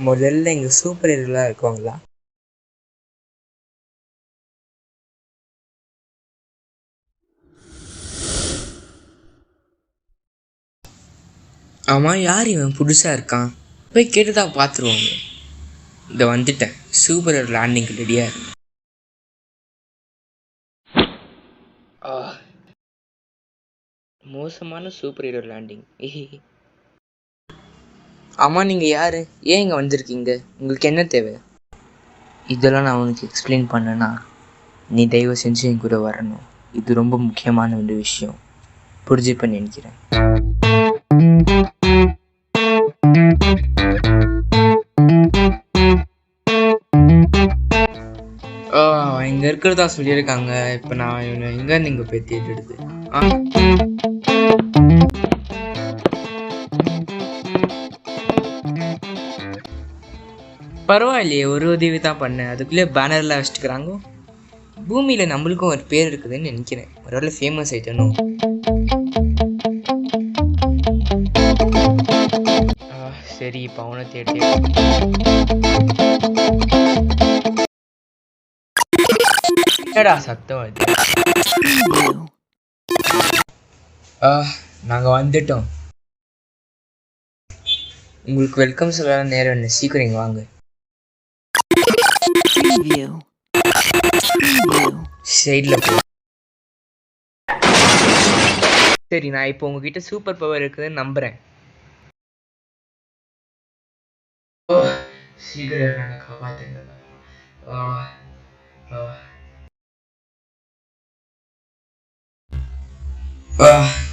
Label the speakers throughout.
Speaker 1: முதல்ல இங்கே சூப்பர் ஹீரோலாம் இருக்குவாங்களா? ஆமாம், யார் இவன் புதுசாக இருக்கான்? போய் கேட்டுதான் பார்த்துருவாங்க. இதை வந்துட்டேன், சூப்பர் ஹீரோ லேண்டிங் ரெடியாக இருக்கு. மோசமான சூப்பர் ஹீரோ லேண்டிங். ஆமாம், நீங்கள் யார்? ஏன் இங்கே வந்திருக்கீங்க? உங்களுக்கு என்ன தேவை? இதெல்லாம் நான் உனக்கு எக்ஸ்பிளைன் பண்ணேன்னா நீ தயவு செஞ்சு என் கூட வரணும். இது ரொம்ப முக்கியமான ஒரு விஷயம். புரிஞ்சுப்பேன்னு நினைக்கிறேன். இங்கே இருக்கிறதா சொல்லியிருக்காங்க. இப்போ நான் இவனை எங்கேருந்து இங்கே போய் தேடிடுது? பரவாயில்லையே, ஒரு உதவி தான் பண்ணேன், அதுக்குள்ளே பேனர்லாம் வச்சுட்டுக்கிறாங்க. பூமியில் நம்மளுக்கும் ஒரு பேர் இருக்குதுன்னு நினைக்கிறேன். ஒருவேளை ஃபேமஸ் ஆயிட்டனும். சரி, இப்போ அவனை தேடி என்னடா சத்தம் அது? நாங்கள் வந்துட்டோம். உங்களுக்கு வெல்கம் சொல்ல நேரம் என்ன, சீக்கிரம் இங்கே வாங்க. சைடில் போ. சரி, நான் இப்போ உங்ககிட்ட சூப்பர் பவர் இருக்குதுன்னு நம்புகிறேன். சீக்கிரம் நாங்கள் காப்பாற்றுங்க.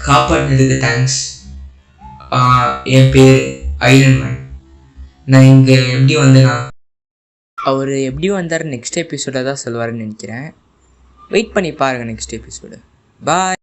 Speaker 1: காப்பாற்றினதுக்கு தேங்க்ஸ். என் பேர் ஐரன் மேன். நான் இங்கே எப்படி வந்தேன்னா, அவர் எப்படி வந்தார் நெக்ஸ்ட் எபிசோட தான் சொல்லுவாருன்னு நினைக்கிறேன். வெயிட் பண்ணி பாருங்கள் நெக்ஸ்ட் எபிசோடு. பாய்.